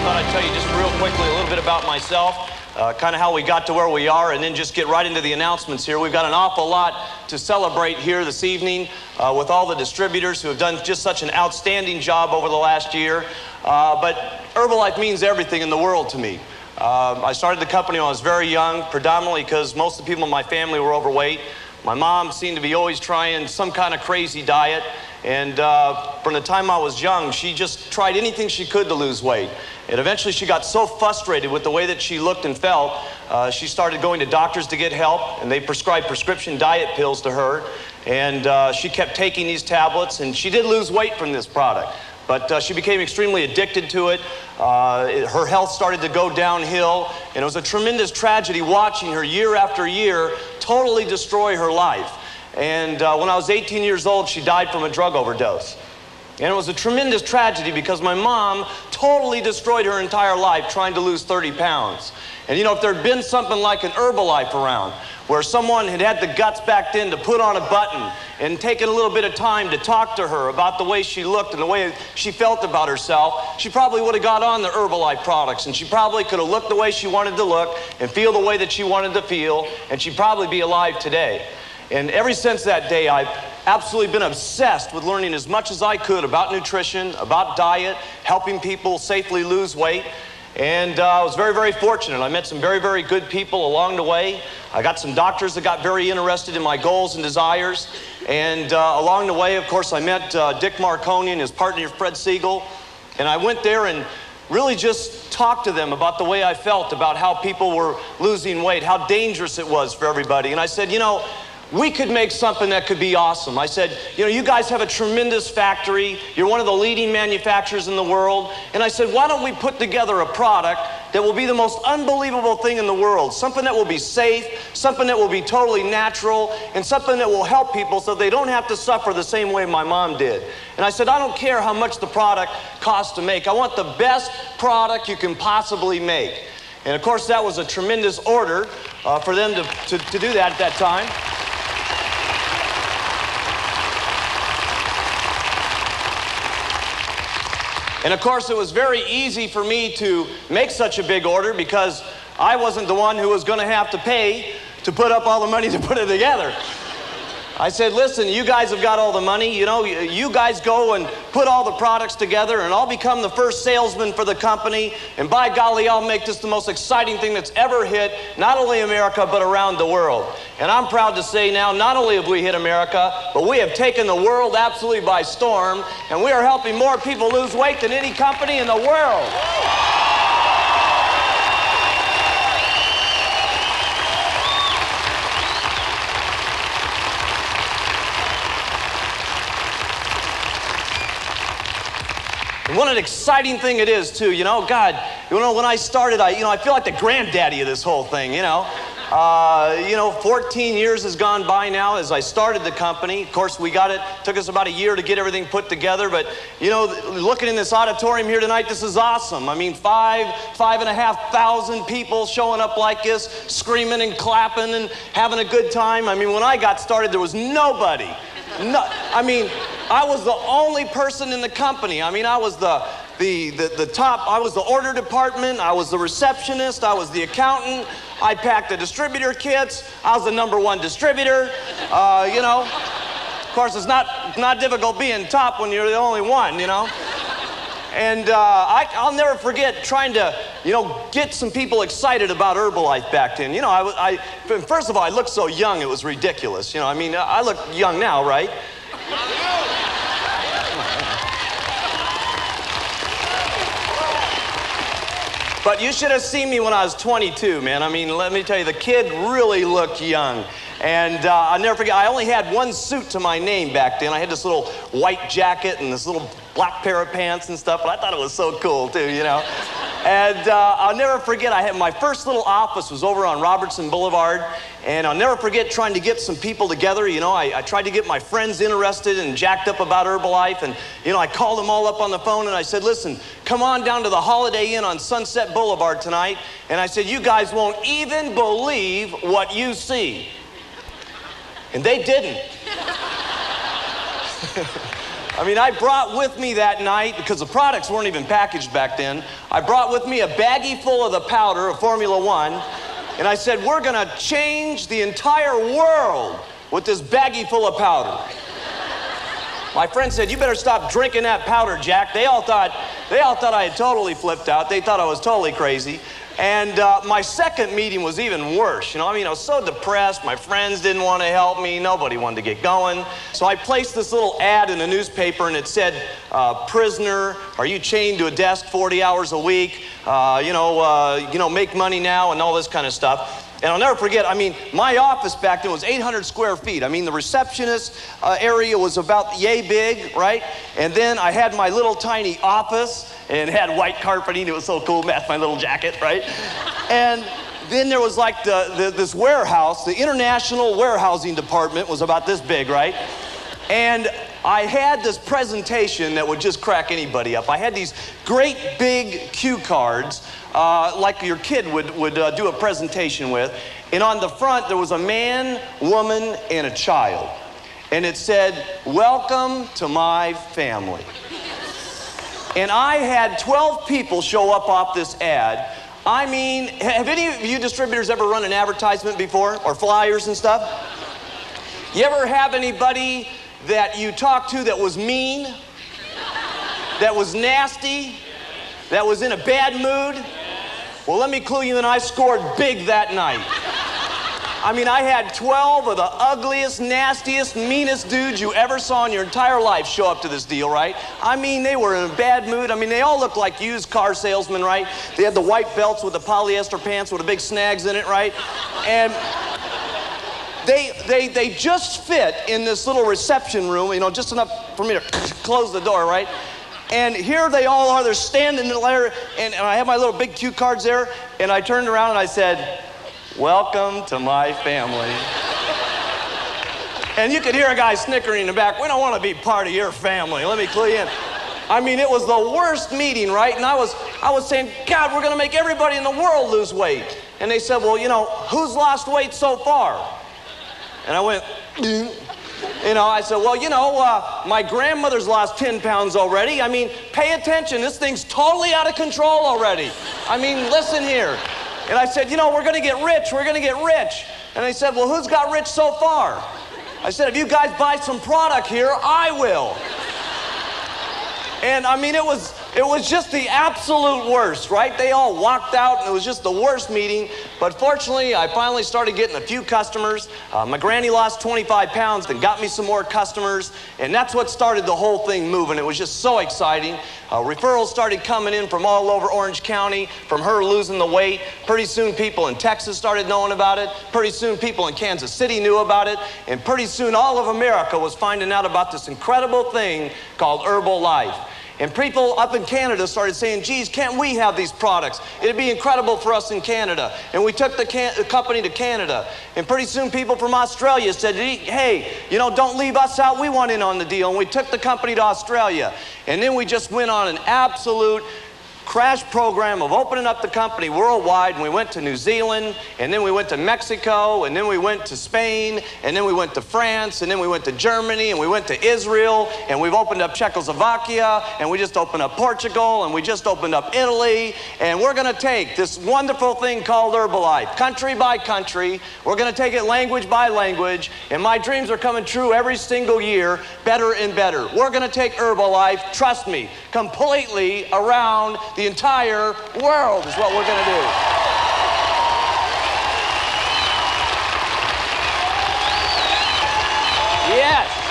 thought I'd tell you just real quickly a little bit about myself, kind of how we got to where we are, and then just get right into the announcements here. We've got an awful lot to celebrate here this evening with all the distributors who have done just such an outstanding job over the last year. But Herbalife means everything in the world to me. I started the company when I was very young, predominantly because most of the people in my family were overweight. My mom seemed to be always trying some kind of crazy diet. And from the time I was young, she just tried anything she could to lose weight. And eventually she got so frustrated with the way that she looked and felt, she started going to doctors to get help, and they prescribed prescription diet pills to her. And she kept taking these tablets, and she did lose weight from this product. But she became extremely addicted to it. Her health started to go downhill, and it was a tremendous tragedy watching her year after year totally destroy her life. And when I was 18 years old, she died from a drug overdose. And it was a tremendous tragedy because my mom totally destroyed her entire life trying to lose 30 pounds. And you know, if there had been something like an Herbalife around, where someone had had the guts back then to put on a button and taken a little bit of time to talk to her about the way she looked and the way she felt about herself, she probably would have got on the Herbalife products, and she probably could have looked the way she wanted to look and feel the way that she wanted to feel, and she'd probably be alive today. And ever since that day, I've absolutely been obsessed with learning as much as I could about nutrition, about diet, helping people safely lose weight. And I was very, very fortunate. I met some very, very good people along the way. I got some doctors that got very interested in my goals and desires. And along the way, of course, I met Dick Marconi and his partner, Fred Siegel. And I went there and really just talked to them about the way I felt about how people were losing weight, how dangerous it was for everybody. And I said, you know, we could make something that could be awesome. I said, you know, you guys have a tremendous factory. You're one of the leading manufacturers in the world. And I said, why don't we put together a product that will be the most unbelievable thing in the world? Something that will be safe, something that will be totally natural, and something that will help people so they don't have to suffer the same way my mom did. And I said, I don't care how much the product costs to make. I want the best product you can possibly make. And of course, that was a tremendous order for them to do that at that time. And of course, it was very easy for me to make such a big order because I wasn't the one who was going to have to pay to put up all the money to put it together. I said, listen, you guys have got all the money. You know, you guys go and put all the products together, and I'll become the first salesman for the company. And by golly, I'll make this the most exciting thing that's ever hit not only America, but around the world. And I'm proud to say now, not only have we hit America, but we have taken the world absolutely by storm, and we are helping more people lose weight than any company in the world. And what an exciting thing it is, too. You know, God, you know, when I started, I feel like the granddaddy of this whole thing, you know. 14 years has gone by now as I started the company. Of course, we got it, took us about a year to get everything put together, but, you know, looking in this auditorium here tonight, this is awesome. I mean, 5,500 people showing up like this, screaming and clapping and having a good time. I mean, when I got started, there was nobody. No, I mean, I was the only person in the company. I mean, I was the top, I was the order department, I was the receptionist, I was the accountant, I packed the distributor kits, I was the #1 distributor, you know. Of course, it's not difficult being top when you're the only one, you know. And I'll never forget trying to, you know, get some people excited about Herbalife back then. You know, first of all, I looked so young, it was ridiculous. You know, I mean, I look young now, right? But you should have seen me when I was 22, man. I mean, let me tell you, the kid really looked young. And I'll never forget, I only had one suit to my name back then. I had this little white jacket and this little black pair of pants and stuff, but I thought it was so cool too, you know. And I'll never forget, I had my first little office was over on Robertson Boulevard, and I'll never forget trying to get some people together. You know, I tried to get my friends interested and jacked up about Herbalife, and, you know, I called them all up on the phone and I said, listen, come on down to the Holiday Inn on Sunset Boulevard tonight. And I said, you guys won't even believe what you see. And they didn't. I mean, I brought with me that night, because the products weren't even packaged back then, I brought with me a baggie full of the powder of Formula One, and I said, we're gonna change the entire world with this baggie full of powder. My friend said, you better stop drinking that powder, Jack. They all thought I had totally flipped out. They thought I was totally crazy. And my second meeting was even worse. You know, I mean, I was so depressed. My friends didn't want to help me. Nobody wanted to get going. So I placed this little ad in the newspaper, and it said, prisoner, are you chained to a desk 40 hours a week? Make money now and all this kind of stuff. And I'll never forget, I mean, my office back then was 800 square feet. I mean, the receptionist area was about yay big, right? And then I had my little tiny office, and had white carpeting. It was so cool, matched my little jacket, right? And then there was like this warehouse, the international warehousing department was about this big, right? And I had this presentation that would just crack anybody up. I had these great big cue cards, like your kid would do a presentation with. And on the front, there was a man, woman, and a child. And it said, welcome to my family. And I had 12 people show up off this ad. I mean, have any of you distributors ever run an advertisement before, or flyers and stuff? You ever have anybody that you talked to that was mean, that was nasty, that was in a bad mood? Well, let me clue you in, I scored big that night. I mean, I had 12 of the ugliest, nastiest, meanest dudes you ever saw in your entire life show up to this deal, right? I mean, they were in a bad mood. I mean, they all looked like used car salesmen, right? They had the white belts with the polyester pants with the big snags in it, right? And they just fit in this little reception room, you know, just enough for me to close the door, right? And here they all are, they're standing there, and I have my little big cue cards there, and I turned around and I said, welcome to my family. And you could hear a guy snickering in the back, we don't want to be part of your family, let me clue you in. I mean, it was the worst meeting, right? And I was saying, God, we're going to make everybody in the world lose weight. And they said, well, you know, who's lost weight so far? And I went, you know, I said, well, you know, my grandmother's lost 10 pounds already. I mean, pay attention, this thing's totally out of control already. I mean, listen here. And I said, you know, we're going to get rich, we're going to get rich. And they said, well, who's got rich so far? I said, if you guys buy some product here, I will. And I mean, it was just the absolute worst, right? They all walked out, and it was just the worst meeting. But fortunately, I finally started getting a few customers. My granny lost 25 pounds and got me some more customers. And that's what started the whole thing moving. It was just so exciting. Referrals started coming in from all over Orange County, from her losing the weight. Pretty soon, people in Texas started knowing about it. Pretty soon, people in Kansas City knew about it. And pretty soon, all of America was finding out about this incredible thing called Herbalife. And people up in Canada started saying, geez, can't we have these products? It'd be incredible for us in Canada. And we took the company to Canada. And pretty soon people from Australia said, hey, you know, don't leave us out. We want in on the deal. And we took the company to Australia. And then we just went on an absolute crash program of opening up the company worldwide, and we went to New Zealand, and then we went to Mexico, and then we went to Spain, and then we went to France, and then we went to Germany, and we went to Israel, and we've opened up Czechoslovakia, and we just opened up Portugal, and we just opened up Italy, and we're going to take this wonderful thing called Herbalife, country by country. We're going to take it language by language, and my dreams are coming true every single year, better and better. We're going to take Herbalife, trust me, completely around the entire world is what we're going to do. Yes.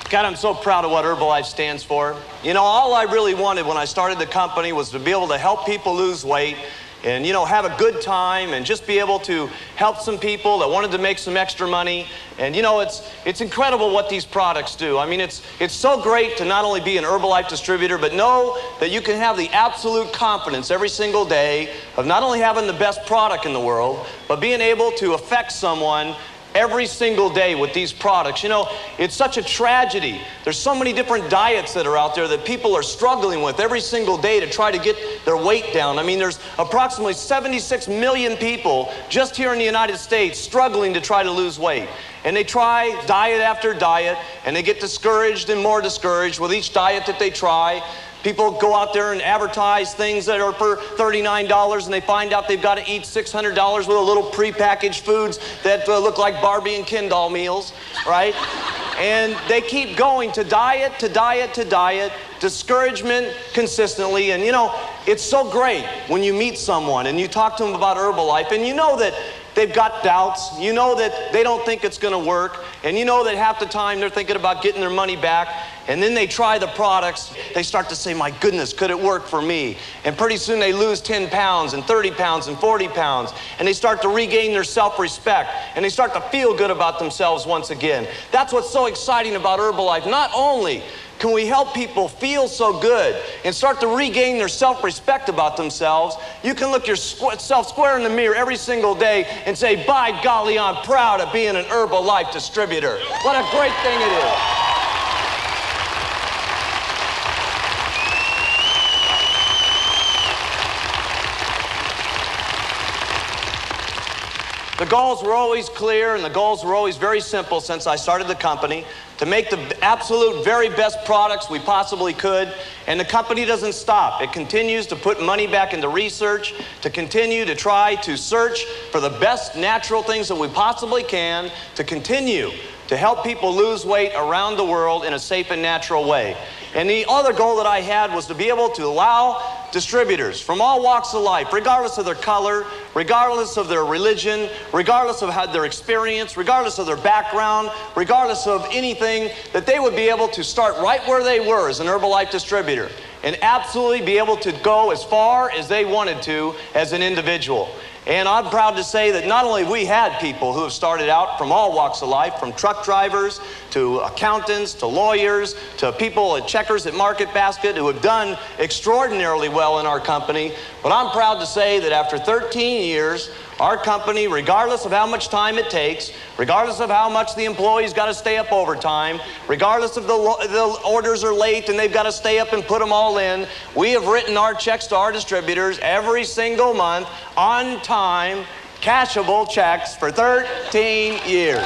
God, I'm so proud of what Herbalife stands for. You know, all I really wanted when I started the company was to be able to help people lose weight and, you know, have a good time and just be able to help some people that wanted to make some extra money. And, you know, it's incredible what these products do. I mean, it's so great to not only be an Herbalife distributor, but know that you can have the absolute confidence every single day of not only having the best product in the world, but being able to affect someone every single day with these products. You know, it's such a tragedy. There's so many different diets that are out there that people are struggling with every single day to try to get their weight down. I mean, there's approximately 76 million people just here in the United States struggling to try to lose weight. And they try diet after diet, and they get discouraged and more discouraged with each diet that they try. People go out there and advertise things that are for $39, and they find out they've got to eat $600 with a little prepackaged foods that look like Barbie and Ken doll meals, right? And they keep going to diet, to diet, to diet, discouragement consistently. And you know, it's so great when you meet someone and you talk to them about Herbalife, and you know that they've got doubts, you know that they don't think it's gonna work, and you know that half the time they're thinking about getting their money back, and then they try the products, they start to say, my goodness, could it work for me? And pretty soon they lose 10 pounds and 30 pounds and 40 pounds, and they start to regain their self-respect, and they start to feel good about themselves once again. That's what's so exciting about Herbalife. Not only can we help people feel so good and start to regain their self-respect about themselves, you can look yourself square in the mirror every single day and say, by golly, I'm proud of being an Herbalife distributor. What a great thing it is. The goals were always clear, and the goals were always very simple since I started the company: to make the absolute very best products we possibly could. And the company doesn't stop. It continues to put money back into research, to continue to try to search for the best natural things that we possibly can, to continue to help people lose weight around the world in a safe and natural way. And the other goal that I had was to be able to allow distributors from all walks of life, regardless of their color, regardless of their religion, regardless of how their experience, regardless of their background, regardless of anything, that they would be able to start right where they were as an Herbalife distributor and absolutely be able to go as far as they wanted to as an individual. And I'm proud to say that not only we had people who have started out from all walks of life, from truck drivers to accountants to lawyers to people at Checkers, at Market Basket, who have done extraordinarily well in our company. But I'm proud to say that after 13 years, our company, regardless of how much time it takes, regardless of how much the employees got to stay up overtime, regardless of the orders are late and they've got to stay up and put them all in, we have written our checks to our distributors every single month on time, cashable checks for 13 years.